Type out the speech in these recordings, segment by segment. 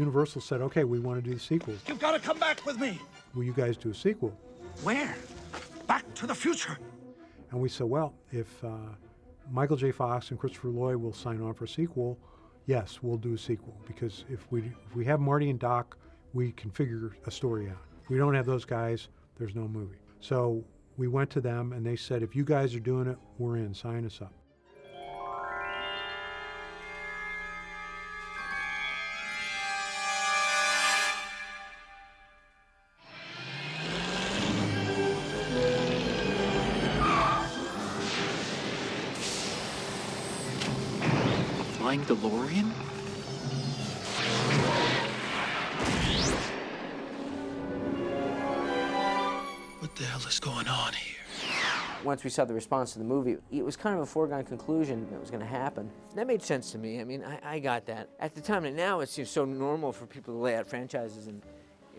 Universal said, okay, we want to do the sequels. You've got to come back with me. Will you guys do a sequel? Where? Back to the future. And we said, well, if Michael J. Fox and Christopher Lloyd will sign on for a sequel, yes, we'll do a sequel. Because if we have Marty and Doc, we can figure a story out. If we don't have those guys, there's no movie. So we went to them and they said, if you guys are doing it, we're in, sign us up. Flying DeLorean? What the hell is going on here? Once we saw the response to the movie, it was kind of a foregone conclusion that it was going to happen. That made sense to me. I mean, I got that. At the time, and now it seems so normal for people to lay out franchises, and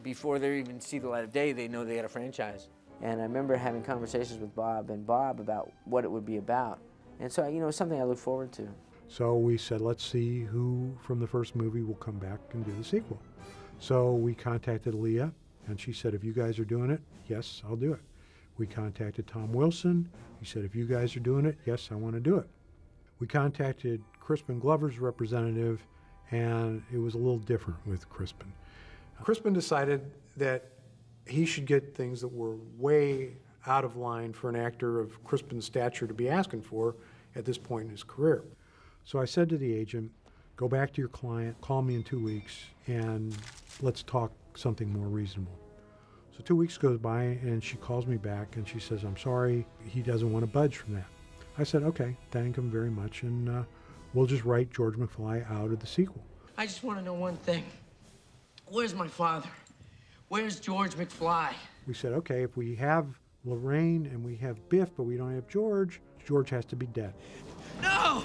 before they even see the light of day, they know they had a franchise. And I remember having conversations with Bob about what it would be about. And so, you know, it's something I look forward to. So we said, let's see who from the first movie will come back and do the sequel. So we contacted Leah, and she said, if you guys are doing it, yes, I'll do it. We contacted Tom Wilson. He said, if you guys are doing it, yes, I want to do it. We contacted Crispin Glover's representative, and it was a little different with Crispin. Crispin decided that he should get things that were way out of line for an actor of Crispin's stature to be asking for at this point in his career. So I said to the agent, go back to your client, call me in 2 weeks, and let's talk something more reasonable. So 2 weeks goes by, and she calls me back, and she says, I'm sorry, he doesn't want to budge from that. I said, okay, thank him very much, and we'll just write George McFly out of the sequel. I just want to know one thing. Where's my father? Where's George McFly? We said, okay, if we have Lorraine and we have Biff, but we don't have George, George has to be dead. No!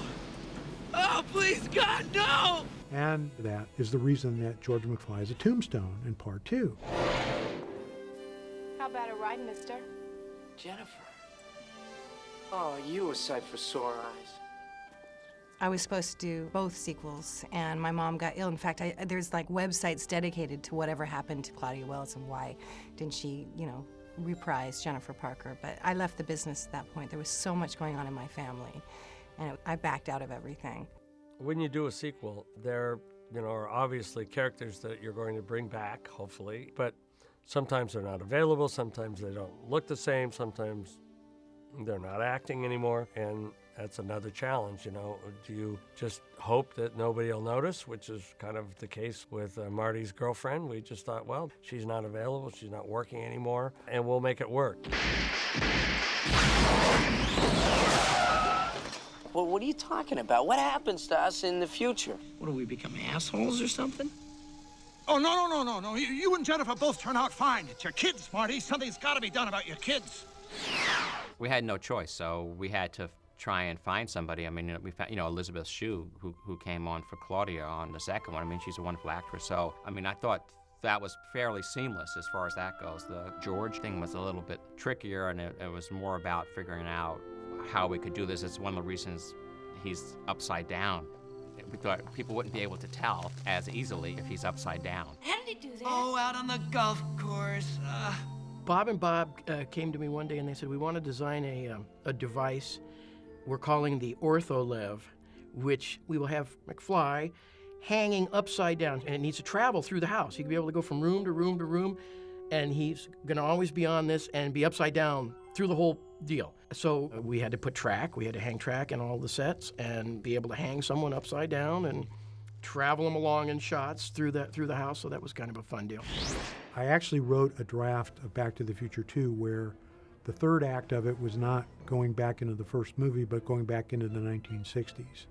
Oh, please, God, no! And that is the reason that George McFly is a tombstone in part 2. How about a ride, mister? Jennifer. Oh, you a sight for sore eyes. I was supposed to do both sequels, and my mom got ill. In fact, there's like websites dedicated to whatever happened to Claudia Wells and why didn't she, reprise Jennifer Parker. But I left the business at that point. There was so much going on in my family, and I backed out of everything. When you do a sequel, there, are obviously characters that you're going to bring back, hopefully, but sometimes they're not available, sometimes they don't look the same, sometimes they're not acting anymore, and that's another challenge, Do you just hope that nobody will notice, which is kind of the case with Marty's girlfriend? We just thought, well, she's not available, she's not working anymore, and we'll make it work. Well, what are you talking about? What happens to us in the future? What, do we become assholes or something? Oh, no. You and Jennifer both turn out fine. It's your kids, Marty. Something's got to be done about your kids. We had no choice, so we had to try and find somebody. I mean, we found, Elizabeth Shue, who came on for Claudia on the second one. I mean, she's a wonderful actress. So, I thought that was fairly seamless as far as that goes. The George thing was a little bit trickier, and it was more about figuring out how we could do this. It's one of the reasons he's upside down. We thought people wouldn't be able to tell as easily if he's upside down. How did he do that? Oh, out on the golf course. Bob and Bob came to me one day and they said, we want to design a device we're calling the OrthoLev, which we will have McFly hanging upside down, and it needs to travel through the house. He can be able to go from room to room to room, and he's going to always be on this and be upside down through the whole deal. So we had to put track, we had to hang track in all the sets and be able to hang someone upside down and travel them along in shots through the house, so that was kind of a fun deal. I actually wrote a draft of Back to the Future 2 where the third act of it was not going back into the first movie, but going back into the 1960s,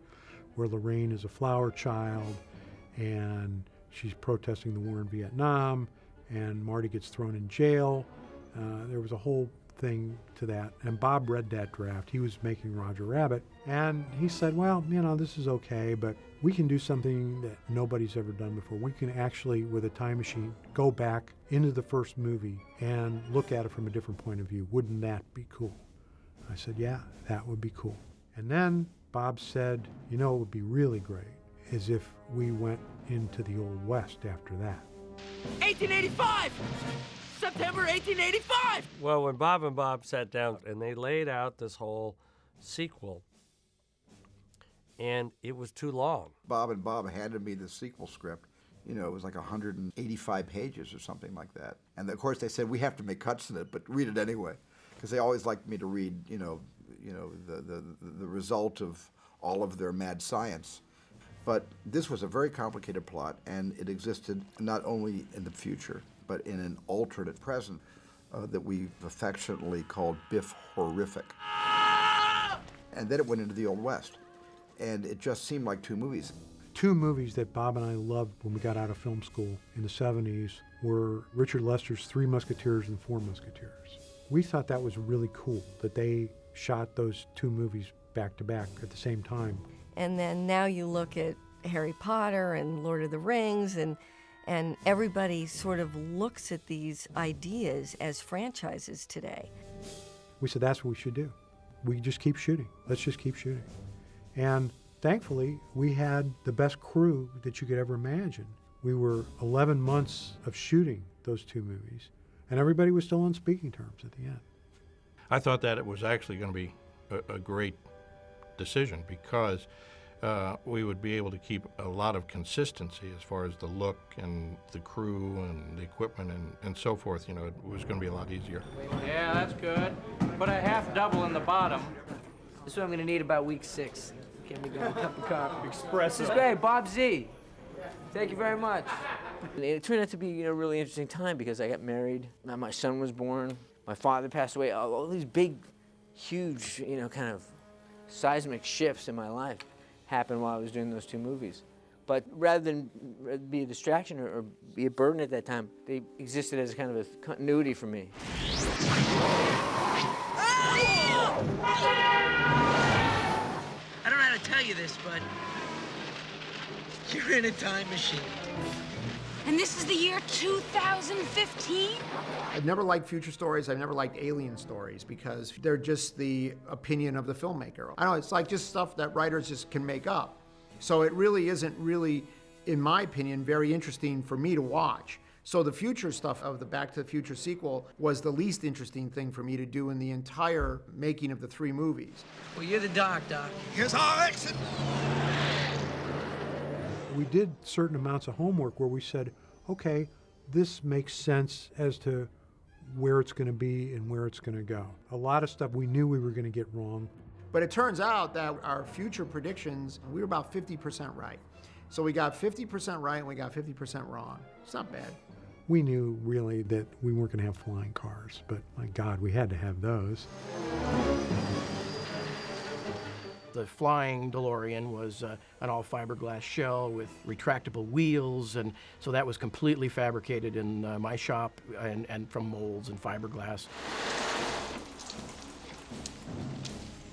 where Lorraine is a flower child and she's protesting the war in Vietnam, and Marty gets thrown in jail. There was a whole thing to that, and Bob read that draft. He was making Roger Rabbit, and he said, well, this is okay, but we can do something that nobody's ever done before. We can actually, with a time machine, go back into the first movie and look at it from a different point of view. Wouldn't that be cool? I said, yeah, that would be cool. And then Bob said, it would be really great as if we went into the Old West after that. 1885! September 1885! Well, when Bob and Bob sat down and they laid out this whole sequel, and it was too long. Bob and Bob handed me the sequel script. You know, it was like 185 pages or something like that. And of course they said, we have to make cuts in it, but read it anyway. Because they always liked me to read, the result of all of their mad science. But this was a very complicated plot, and it existed not only in the future, but in an alternate present that we've affectionately called Biff Horrific. And then it went into the Old West. And it just seemed like two movies. Two movies that Bob and I loved when we got out of film school in the 70s were Richard Lester's Three Musketeers and Four Musketeers. We thought that was really cool that they shot those two movies back to back at the same time. And then now you look at Harry Potter and Lord of the Rings, and everybody sort of looks at these ideas as franchises today. We said that's what we should do. We just keep shooting. Let's just keep shooting. And thankfully, we had the best crew that you could ever imagine. We were 11 months of shooting those two movies, and everybody was still on speaking terms at the end. I thought that it was actually going to be a great decision because we would be able to keep a lot of consistency as far as the look and the crew and the equipment and so forth. You know, it was going to be a lot easier. Yeah, that's good. Put a half double in the bottom. This is what I'm going to need about week 6. Can we go a cup of coffee? Espresso. This is great, Bob Z. Thank you very much. And it turned out to be a really interesting time because I got married. Now my son was born. My father passed away. All these big, huge, kind of seismic shifts in my life happened while I was doing those two movies. But rather than be a distraction or be a burden at that time, they existed as kind of a continuity for me. I don't know how to tell you this, but you're in a time machine. And this is the year 2015? I've never liked future stories. I've never liked alien stories because they're just the opinion of the filmmaker. I don't know, it's like just stuff that writers just can make up. So it really isn't really, in my opinion, very interesting for me to watch. So the future stuff of the Back to the Future sequel was the least interesting thing for me to do in the entire making of the three movies. Well, you're the Doc. Here's our exit. We did certain amounts of homework where we said, okay, this makes sense as to where it's going to be and where it's going to go. A lot of stuff we knew we were going to get wrong. But it turns out that our future predictions, we were about 50% right. So we got 50% right and we got 50% wrong. It's not bad. We knew really that we weren't going to have flying cars, but my God, we had to have those. The flying DeLorean was an all fiberglass shell with retractable wheels, and so that was completely fabricated in my shop and from molds and fiberglass.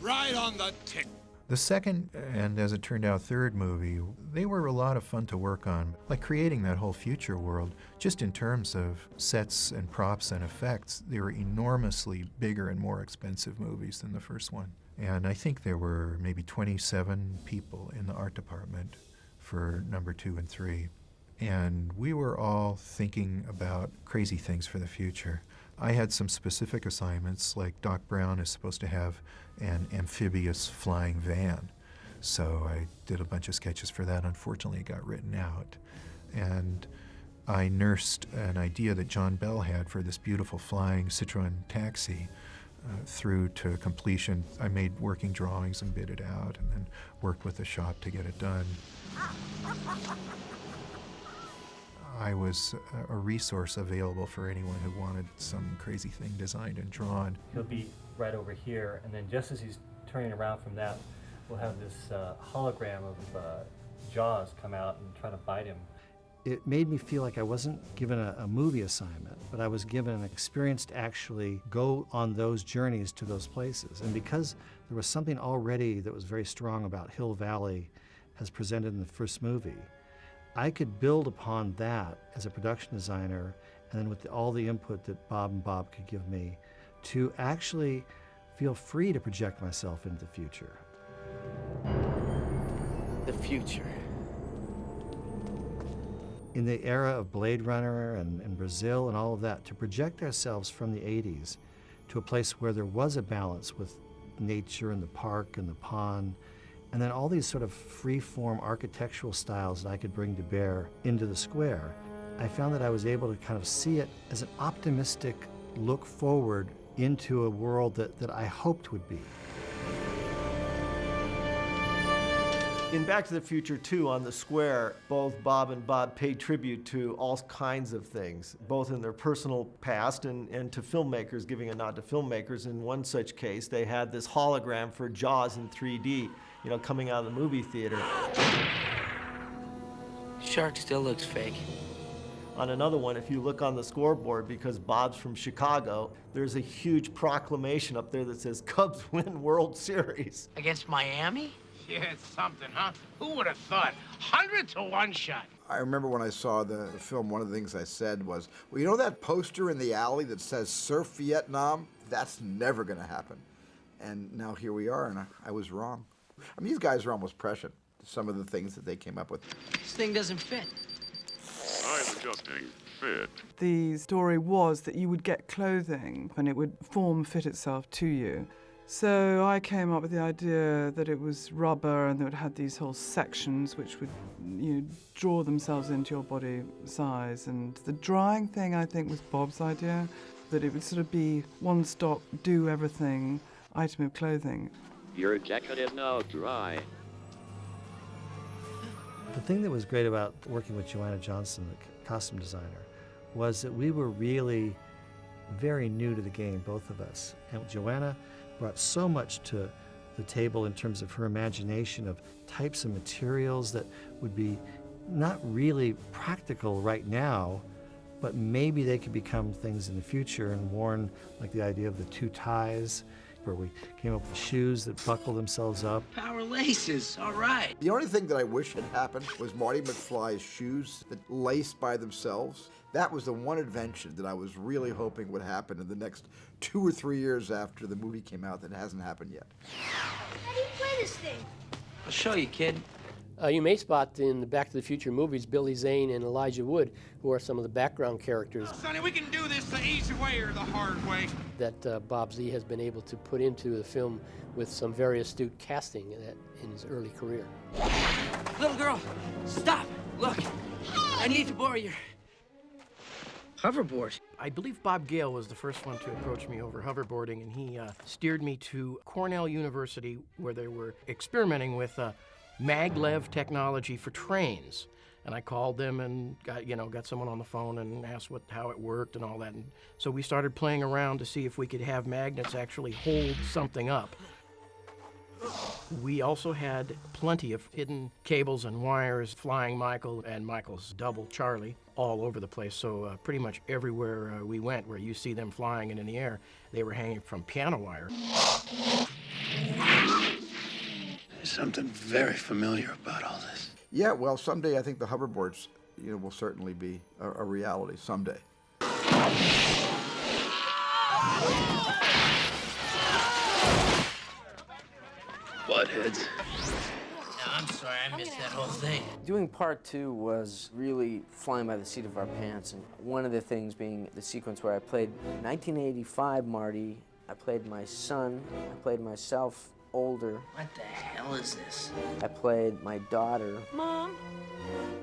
Right on the tick. The second, and as it turned out, third movie, they were a lot of fun to work on. Like creating that whole future world, just in terms of sets and props and effects, they were enormously bigger and more expensive movies than the first one. And I think there were maybe 27 people in the art department for number 2 and 3. And we were all thinking about crazy things for the future. I had some specific assignments, like Doc Brown is supposed to have an amphibious flying van. So I did a bunch of sketches for that. Unfortunately, it got written out. And I nursed an idea that John Bell had for this beautiful flying Citroen taxi through to completion. I made working drawings and bid it out and then worked with the shop to get it done. I was a resource available for anyone who wanted some crazy thing designed and drawn. He'll be right over here, and then just as he's turning around from that, we'll have this hologram of Jaws come out and try to bite him. It made me feel like I wasn't given a movie assignment, but I was given an experience to actually go on those journeys to those places. And because there was something already that was very strong about Hill Valley as presented in the first movie, I could build upon that as a production designer, and then with all the input that Bob and Bob could give me, to actually feel free to project myself into the future. The future. in the era of Blade Runner and Brazil and all of that, to project ourselves from the 80s to a place where there was a balance with nature and the park and the pond, and then all these sort of free-form architectural styles that I could bring to bear into the square, I found that I was able to kind of see it as an optimistic look forward into a world that I hoped would be. In Back to the Future 2 on the square, both Bob and Bob paid tribute to all kinds of things, both in their personal past and to filmmakers, giving a nod to filmmakers. In one such case, they had this hologram for Jaws in 3D, coming out of the movie theater. Shark still looks fake. On another one, if you look on the scoreboard, because Bob's from Chicago, there's a huge proclamation up there that says Cubs win World Series. Against Miami? Yeah, it's something, huh? Who would have thought? 100 to 1 shot. I remember when I saw the film, one of the things I said was, well, you know that poster in the alley that says Surf Vietnam? That's never going to happen. And now here we are, and I was wrong. I mean, these guys are almost prescient, some of the things that they came up with. This thing doesn't fit. I'm adjusting fit. The story was that you would get clothing and it would fit itself to you. So I came up with the idea that it was rubber and that it had these whole sections which would draw themselves into your body size. And the drying thing, I think, was Bob's idea, that it would sort of be one-stop, do-everything item of clothing. Your jacket is now dry. The thing that was great about working with Joanna Johnson, the costume designer, was that we were really very new to the game, both of us. And Joanna brought so much to the table in terms of her imagination of types of materials that would be not really practical right now, but maybe they could become things in the future and worn, like the idea of the 2 ties, where we came up with shoes that buckle themselves up. Power laces, all right. The only thing that I wish had happened was Marty McFly's shoes that laced by themselves. That was the one invention that I was really hoping would happen in the next 2 or 3 years after the movie came out that hasn't happened yet. How do you play this thing? I'll show you, kid. You may spot in the Back to the Future movies Billy Zane and Elijah Wood, who are some of the background characters Sonny, we can do this the easy way or the hard way. that Bob Z has been able to put into the film with some very astute casting in his early career. Little girl, stop. Look, I need to borrow your hoverboard. I believe Bob Gale was the first one to approach me over hoverboarding, and he steered me to Cornell University, where they were experimenting with maglev technology for trains. And I called them and got someone on the phone and asked how it worked and all that. And so we started playing around to see if we could have magnets actually hold something up. We also had plenty of hidden cables and wires, Flying Michael and Michael's double, Charlie, all over the place. So pretty much everywhere we went, where you see them flying and in the air, they were hanging from piano wire. There's something very familiar about all this. Yeah, well, someday I think the hoverboards, will certainly be a reality someday. Buttheads. No, I'm sorry, I missed that whole thing. Doing part 2 was really flying by the seat of our pants, and one of the things being the sequence where I played 1985 Marty, I played my son, I played myself older. What the hell is this? I played my daughter. Mom?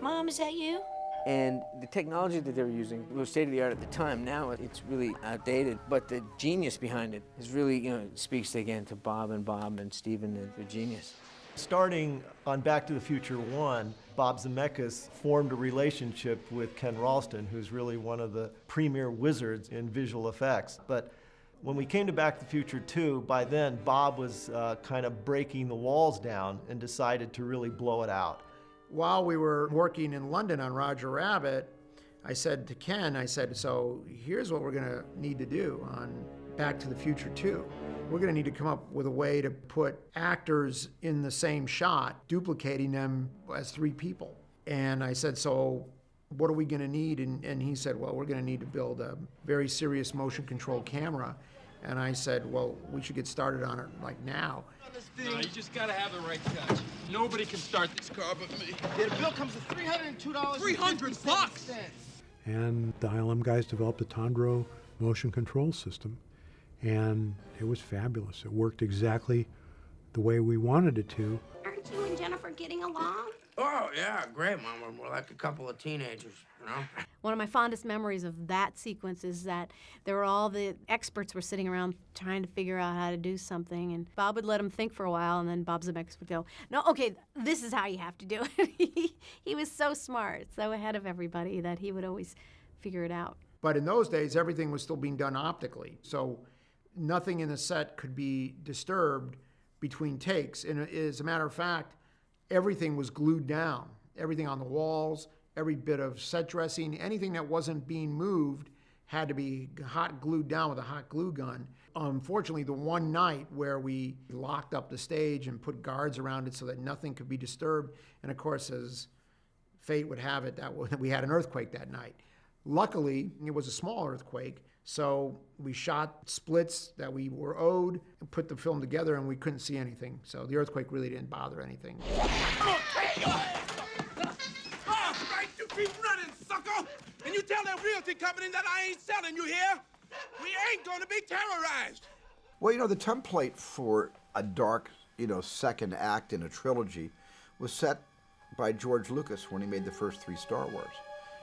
Mom, is that you? And the technology that they were using was state-of-the-art at the time. Now it's really outdated, but the genius behind it is really, speaks again to Bob and Steven and their genius. Starting on Back to the Future 1, Bob Zemeckis formed a relationship with Ken Ralston, who's really one of the premier wizards in visual effects. But when we came to Back to the Future 2, by then Bob was kind of breaking the walls down and decided to really blow it out. While we were working in London on Roger Rabbit, I said to Ken, so here's what we're gonna need to do on Back to the Future 2. We're gonna need to come up with a way to put actors in the same shot, duplicating them as 3 people. And I said, so what are we gonna need? And he said, well, we're gonna need to build a very serious motion control camera. And I said, well, we should get started on it like now. No, you just gotta have the right touch. Nobody can start this car but me. Yeah, the bill comes to $302. $300? And the ILM guys developed a Tondro motion control system, and it was fabulous. It worked exactly the way we wanted it to. Aren't you and Jennifer getting along? Oh, yeah, great, Mama. We're like a couple of teenagers, you know? One of my fondest memories of that sequence is that there were all the experts were sitting around trying to figure out how to do something, and Bob would let them think for a while, and then Bob Zemeckis would go, "No, okay, this is how you have to do it." He was so smart, so ahead of everybody that he would always figure it out. But in those days, everything was still being done optically. So nothing in the set could be disturbed between takes. And as a matter of fact, everything was glued down. Everything on the walls, every bit of set dressing, anything that wasn't being moved had to be hot glued down with a hot glue gun. Unfortunately, the one night where we locked up the stage and put guards around it so that nothing could be disturbed, and of course, as fate would have it, we had an earthquake that night. Luckily, it was a small earthquake, so we shot splits that we were owed and put the film together, and we couldn't see anything. So the earthquake really didn't bother anything. Okay! Oh, right, you keep running, sucker! And you tell that realty company that I ain't selling you here. We ain't gonna be terrorized. Well, you know, the template for a dark, second act in a trilogy was set by George Lucas when he made the first 3 Star Wars.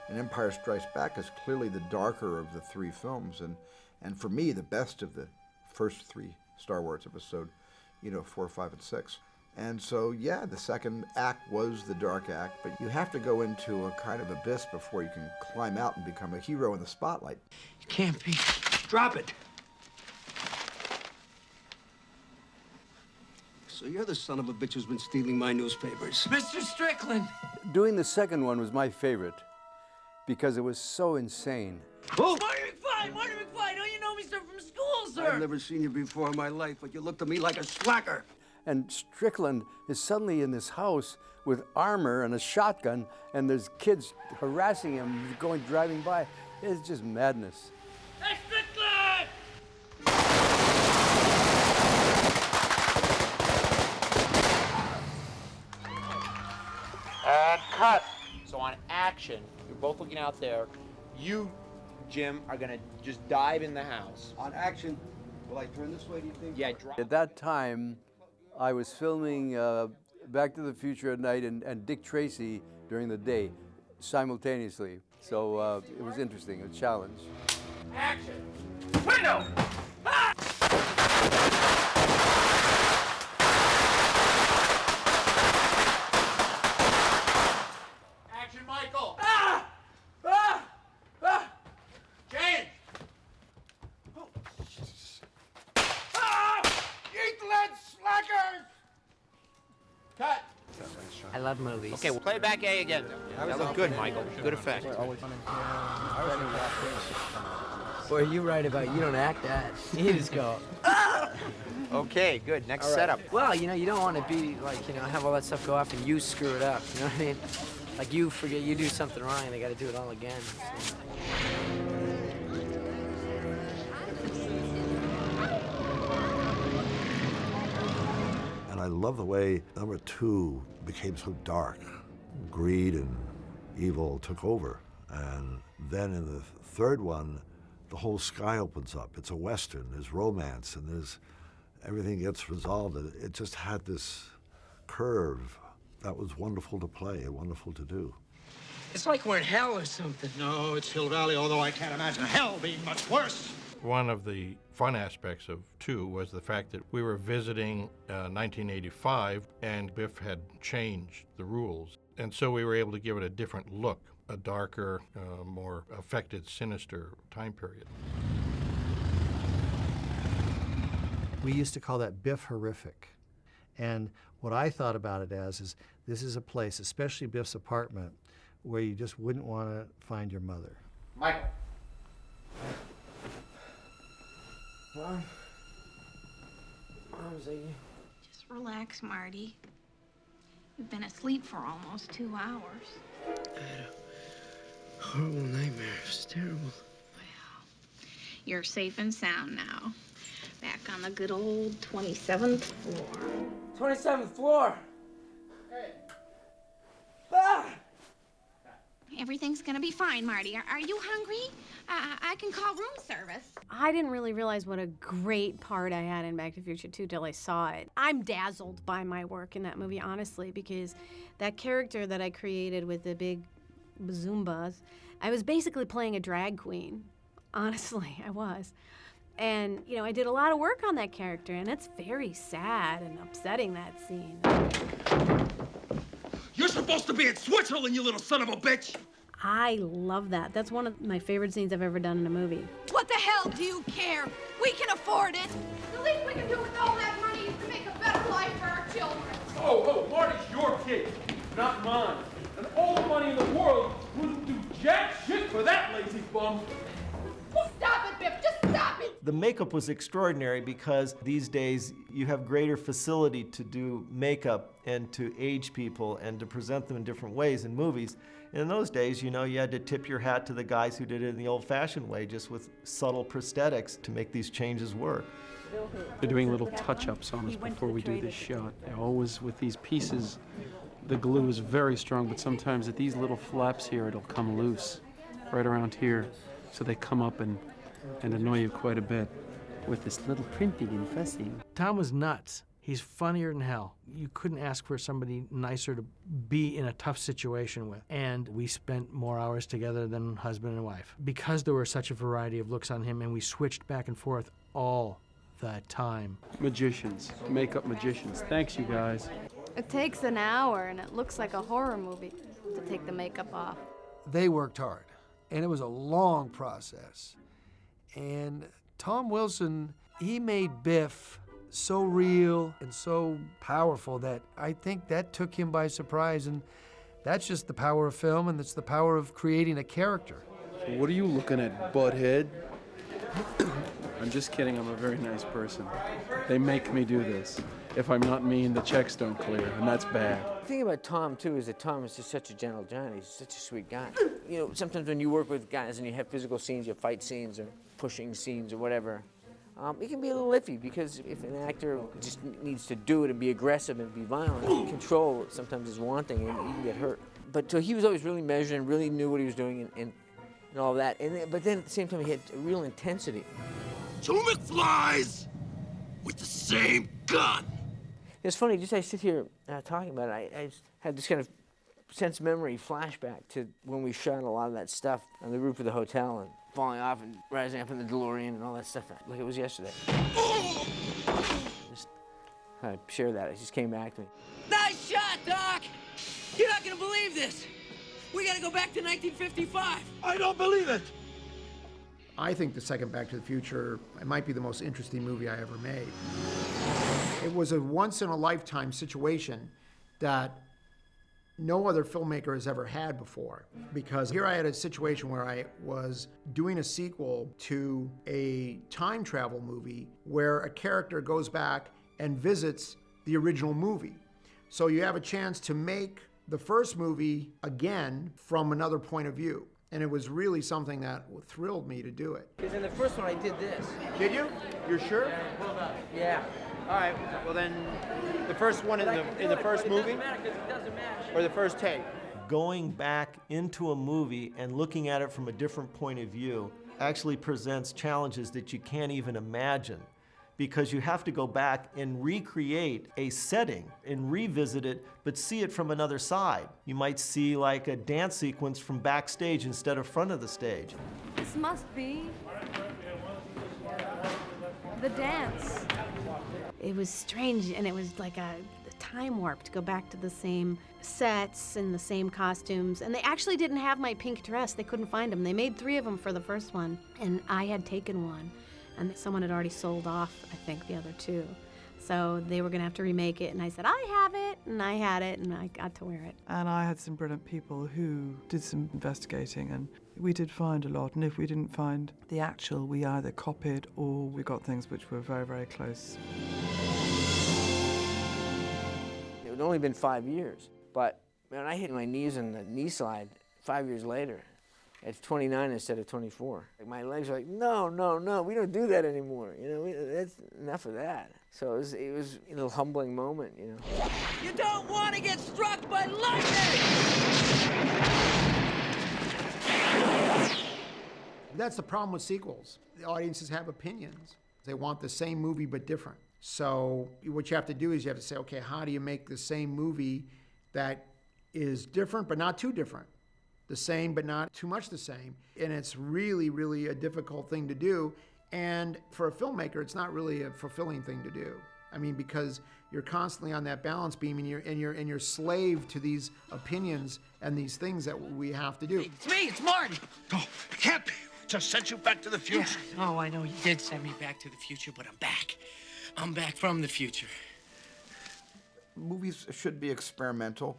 And Empire Strikes Back is clearly the darker of the 3 films, and for me, the best of the first 3 Star Wars episode, 4, 5, and 6. And so, yeah, the second act was the dark act, but you have to go into a kind of abyss before you can climb out and become a hero in the spotlight. You can't be. Drop it. So you're the son of a bitch who's been stealing my newspapers. Mr. Strickland! Doing the second one was my favorite because it was so insane. Oh! Marty McFly! Marty McFly! Don't you know me, sir, from school, sir? I've never seen you before in my life, but you looked at me like a slacker. And Strickland is suddenly in this house with armor and a shotgun, and there's kids harassing him, driving by. It's just madness. Hey, Strickland! And cut. So on action, you're both looking out there. You, Jim, are gonna just dive in the house. On action, will I turn this way, do you think? Yeah, drop. At that time, I was filming Back to the Future at night and Dick Tracy during the day, simultaneously. So it was interesting, a challenge. Action! Window! Ah! Action, Michael! Ah! Ah! Ah! James! Oh. Ah! Eat lead, slackers! Cut! I love movies. Okay, we'll play back A again. That was good, Michael. Good effect. Boy, you right about you don't act that. You just go, ah! Okay, good. Next All right. setup. Well, you don't want to be like, have all that stuff go off and you screw it up. You know what I mean? Like you forget, you do something wrong and they got to do it all again. So. And I love the way number 2 became so dark. Greed and evil took over. And then in the third one, the whole sky opens up. It's a Western, there's romance, and everything gets resolved. It just had this curve that was wonderful to play and wonderful to do. It's like we're in hell or something. No, it's Hill Valley, although I can't imagine hell being much worse. One of the fun aspects of 2 was the fact that we were visiting 1985, and Biff had changed the rules. And so we were able to give it a different look, a darker, more affected, sinister time period. We used to call that Biff horrific. And what I thought about it as is this is a place, especially Biff's apartment, where you just wouldn't want to find your mother. Michael. Just relax, Marty. You've been asleep for almost 2 hours. Horrible nightmare. It's terrible. You're safe and sound now. Back on the good old 27th floor. 27th floor. Everything's gonna be fine, Marty. Are you hungry? I can call room service. I didn't really realize what a great part I had in Back to the Future 2 till I saw it. I'm dazzled by my work in that movie, honestly, because that character that I created with the big bazoombas, I was basically playing a drag queen. Honestly, I was. And, you know, I did a lot of work on that character, and it's very sad and upsetting, that scene. You're supposed to be in Switzerland, you little son of a bitch! I love that. That's one of my favorite scenes I've ever done in a movie. What the hell do you care? We can afford it. The least we can do with all that money is to make a better life for our children. Oh, Marty's your kid, not mine. And all the money in the world wouldn't do jack shit for that lazy bum. Stop it, Biff. Just stop it. The makeup was extraordinary because these days you have greater facility to do makeup and to age people and to present them in different ways in movies. And in those days, you know, you had to tip your hat to the guys who did it in the old-fashioned way, just with subtle prosthetics to make these changes work. They're doing little touch-ups on us before we do this shot. Always with these pieces, the glue is very strong, but sometimes at these little flaps here, it'll come loose right around here. So they come up and annoy you quite a bit with this little printing and fussing. Tom was nuts. He's funnier than hell. You couldn't ask for somebody nicer to be in a tough situation with. And we spent more hours together than husband and wife because there were such a variety of looks on him, and we switched back and forth all the time. Magicians, makeup magicians. Thanks, you guys. It takes an hour, and it looks like a horror movie to take the makeup off. They worked hard, and it was a long process. And Tom Wilson, he made Biff so real and so powerful that I think that took him by surprise. And that's just the power of film, and it's the power of creating a character. What are you looking at, butthead? I'm just kidding. I'm a very nice person. They make me do this. If I'm not mean, the checks don't clear, and that's bad. The thing about Tom, too, is that Tom is just such a gentle giant. He's such a sweet guy. You know, sometimes when you work with guys and you have physical scenes, you have fight scenes or pushing scenes or whatever, it can be a little iffy because if an actor just needs to do it and be aggressive and be violent, control sometimes is wanting and you can get hurt. But so he was always really measured and really knew what he was doing and all that. But then at the same time, he had a real intensity. 2 McFlys with the same gun. It's funny, just I sit here talking about it, I just had this kind of sense memory flashback to when we shot a lot of that stuff on the roof of the hotel and falling off and rising up in the DeLorean and all that stuff, like it was yesterday. Just share that, it just came back to me. Nice shot, Doc! You're not gonna believe this! We gotta go back to 1955! I don't believe it! I think the second Back to the Future, it might be the most interesting movie I ever made. It was a once-in-a-lifetime situation that no other filmmaker has ever had before. Because here I had a situation where I was doing a sequel to a time travel movie where a character goes back and visits the original movie. So you have a chance to make the first movie again from another point of view. And it was really something that thrilled me to do it. Because in the first one I did this. Did you? You're sure? Yeah. All right, well then, the first one in the first movie? Or the first take? Going back into a movie and looking at it from a different point of view actually presents challenges that you can't even imagine, because you have to go back and recreate a setting and revisit it, but see it from another side. You might see like a dance sequence from backstage instead of front of the stage. This must be the dance. It was strange, and it was like a time warp to go back to the same sets and the same costumes. And they actually didn't have my pink dress. They couldn't find them. They made 3 of them for the first one, and I had taken one. And someone had already sold off, I think, the other 2. So they were going to have to remake it, and I said, I have it, and I had it, and I got to wear it. And I had some brilliant people who did some investigating, and we did find a lot. And if we didn't find the actual, we either copied or we got things which were very, very close. It had only been 5 years, but when I hit my knees in the knee slide 5 years later, at 29 instead of 24. Like my legs were like, no, we don't do that anymore. You know, that's enough of that. So it was a little humbling moment, you know. You don't want to get struck That's the problem with sequels. The audiences have opinions. They want the same movie but different. So what you have to do is you have to say, okay, how do you make the same movie that is different but not too different? The same but not too much the same. And it's really, really a difficult thing to do. And for a filmmaker, it's not really a fulfilling thing to do. I mean, because you're constantly on that balance beam, and you're slave to these opinions and these things that we have to do. It's me, it's Marty. Oh, it can't be. Just sent you back to the future. Yeah. Oh, I know you did send me back to the future, but I'm back. I'm back from the future. Movies should be experimental.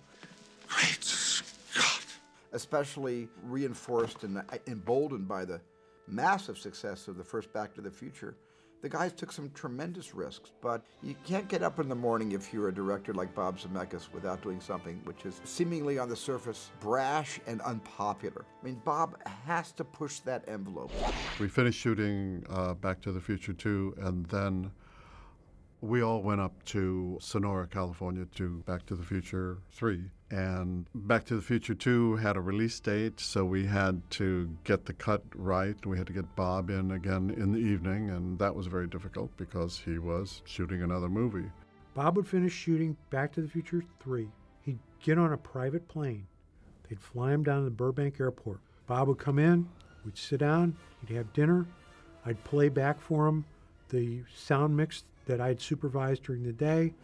Great Scott. Especially reinforced and emboldened by the massive success of the first Back to the Future. The guys took some tremendous risks, but you can't get up in the morning if you're a director like Bob Zemeckis without doing something which is seemingly on the surface brash and unpopular. I mean, Bob has to push that envelope. We finished shooting Back to the Future 2, and then we all went up to Sonora, California to Back to the Future 3. And Back to the Future 2 had a release date, so we had to get the cut right. We had to get Bob in again in the evening, and that was very difficult because he was shooting another movie. Bob would finish shooting Back to the Future 3. He'd get on a private plane. They'd fly him down to the Burbank airport. Bob would come in, we'd sit down, he'd have dinner. I'd play back for him the sound mix that I'd supervised during the day.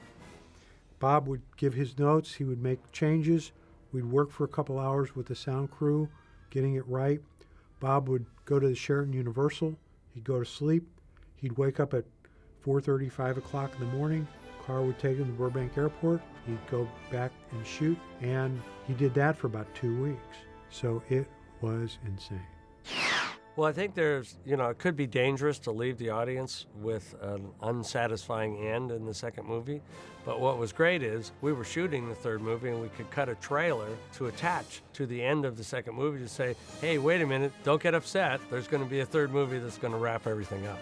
Bob would give his notes, he would make changes. We'd work for a couple hours with the sound crew, getting it right. Bob would go to the Sheraton Universal, he'd go to sleep, he'd wake up at 4:30, 5 o'clock in the morning. Car would take him to Burbank Airport, he'd go back and shoot, and he did that for about 2 weeks. So it was insane. Well, I think there's, it could be dangerous to leave the audience with an unsatisfying end in the second movie. But what was great is we were shooting the third movie and we could cut a trailer to attach to the end of the second movie to say, hey, wait a minute, don't get upset. There's going to be a third movie that's going to wrap everything up.